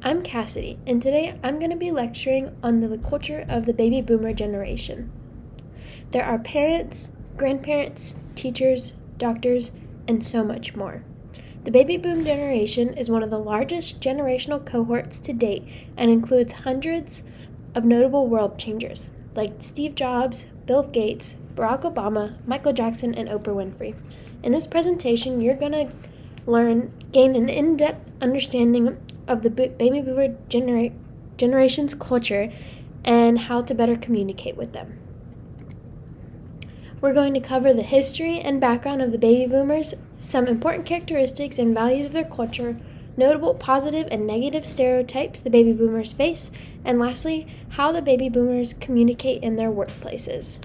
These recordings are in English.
I'm Cassidy, and today I'm going to be lecturing on the culture of the baby boomer generation. There are parents, grandparents, teachers, doctors, and so much more. The baby boom generation is one of the largest generational cohorts to date and includes hundreds of notable world changers like Steve Jobs, Bill Gates, Barack Obama, Michael Jackson, and Oprah Winfrey. In this presentation, you're going to gain an in-depth understanding of the baby boomer generation's culture and how to better communicate with them. We're going to cover the history and background of the baby boomers, some important characteristics and values of their culture, notable positive and negative stereotypes the baby boomers face, and lastly, how the baby boomers communicate in their workplaces.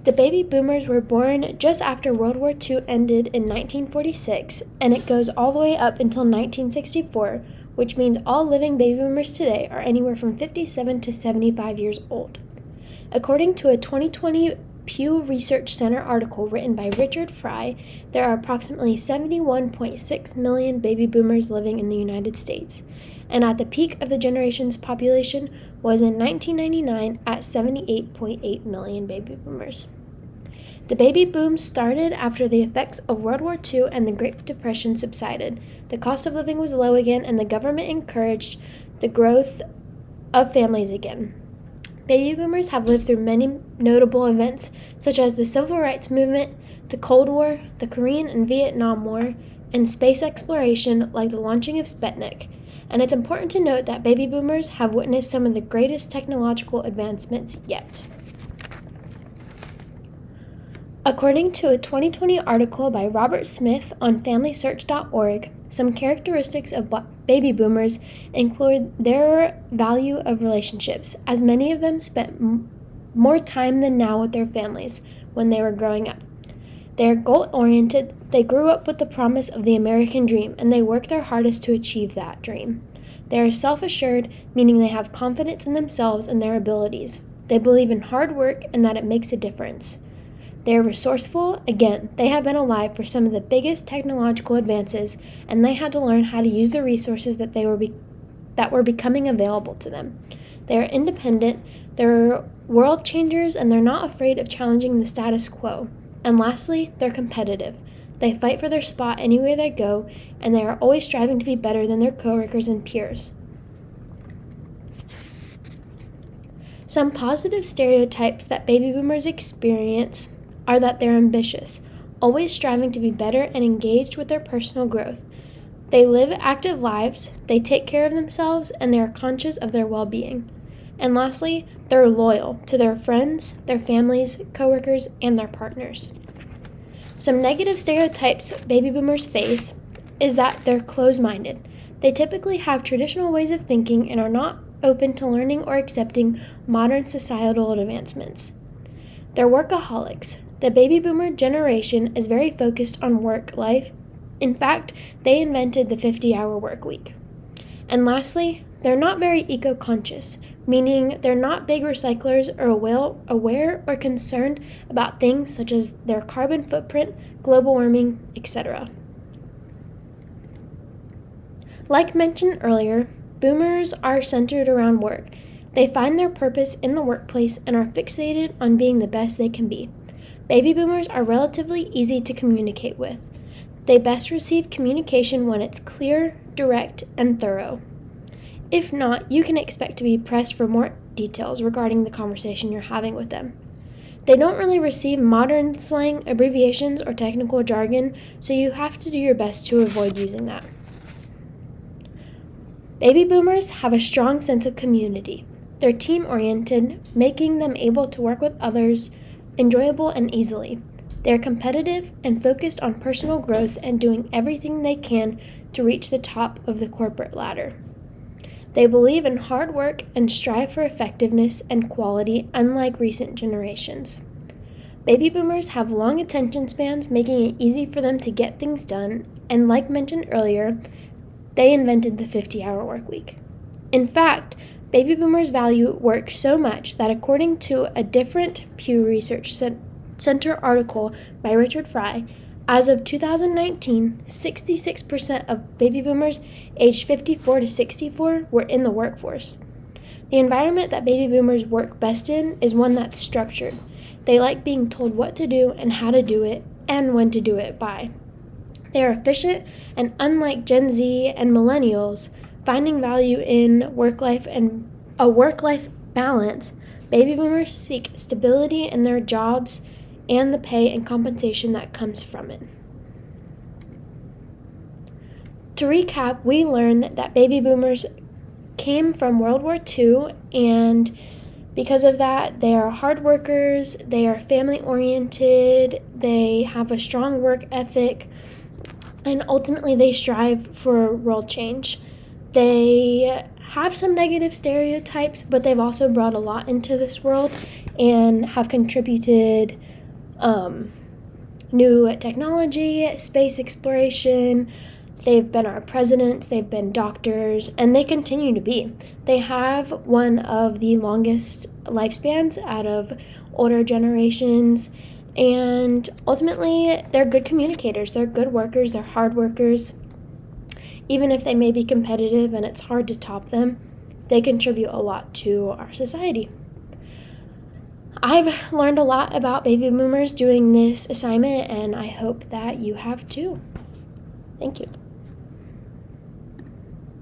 The baby boomers were born just after World War II ended in 1946, and it goes all the way up until 1964, which means all living baby boomers today are anywhere from 57 to 75 years old. According to a 2020 Pew Research Center article written by Richard Fry, there are approximately 71.6 million baby boomers living in the United States, and at the peak of the generation's population was in 1999 at 78.8 million baby boomers. The baby boom started after the effects of World War II and the Great Depression subsided. The cost of living was low again, and the government encouraged the growth of families again. Baby boomers have lived through many notable events, such as the Civil Rights Movement, the Cold War, the Korean and Vietnam War, and space exploration like the launching of Sputnik. And it's important to note that baby boomers have witnessed some of the greatest technological advancements yet. According to a 2020 article by Robert Smith on FamilySearch.org, some characteristics of baby boomers include their value of relationships, as many of them spent more time than now with their families when they were growing up. They are goal-oriented, they grew up with the promise of the American dream, and they work their hardest to achieve that dream. They are self-assured, meaning they have confidence in themselves and their abilities. They believe in hard work and that it makes a difference. They are resourceful. Again, they have been alive for some of the biggest technological advances, and they had to learn how to use the resources that were becoming available to them. They are independent, they're world changers, and they're not afraid of challenging the status quo. And lastly, they're competitive. They fight for their spot anywhere they go, and they are always striving to be better than their coworkers and peers. Some positive stereotypes that baby boomers experience are that they're ambitious, always striving to be better and engaged with their personal growth. They live active lives, they take care of themselves, and they are conscious of their well-being. And lastly, they're loyal to their friends, their families, coworkers, and their partners. Some negative stereotypes baby boomers face is that they're closed-minded. They typically have traditional ways of thinking and are not open to learning or accepting modern societal advancements. They're workaholics. The baby boomer generation is very focused on work life. In fact, they invented the 50-hour work week. And lastly, they're not very eco-conscious, meaning they're not big recyclers or aware or concerned about things such as their carbon footprint, global warming, etc. Like mentioned earlier, boomers are centered around work. They find their purpose in the workplace and are fixated on being the best they can be. Baby boomers are relatively easy to communicate with. They best receive communication when it's clear, direct, and thorough. If not, you can expect to be pressed for more details regarding the conversation you're having with them. They don't really receive modern slang, abbreviations, or technical jargon, so you have to do your best to avoid using that. Baby boomers have a strong sense of community. They're team-oriented, making them able to work with others enjoyable and easily. They are competitive and focused on personal growth and doing everything they can to reach the top of the corporate ladder. They believe in hard work and strive for effectiveness and quality, unlike recent generations. Baby boomers have long attention spans, making it easy for them to get things done, and like mentioned earlier, they invented the 50-hour work week. In fact, baby boomers value work so much that according to a different Pew Research Center article by Richard Fry, As of 2019, 66% of baby boomers aged 54 to 64 were in the workforce. The environment that baby boomers work best in is one that's structured. They like being told what to do and how to do it and when to do it by. They are efficient, and unlike Gen Z and millennials, finding value in work-life and a work-life balance, baby boomers seek stability in their jobs and the pay and compensation that comes from it. To recap, we learned that baby boomers came from World War II, and because of that, they are hard workers, they are family oriented, they have a strong work ethic, and ultimately they strive for world change. They have some negative stereotypes, but they've also brought a lot into this world and have contributed new technology, space exploration. They've been our presidents, they've been doctors, and they continue to be. They have one of the longest lifespans out of older generations, and ultimately, they're good communicators, they're good workers, they're hard workers. Even if they may be competitive and it's hard to top them, they contribute a lot to our society. I've learned a lot about baby boomers doing this assignment, and I hope that you have too. Thank you.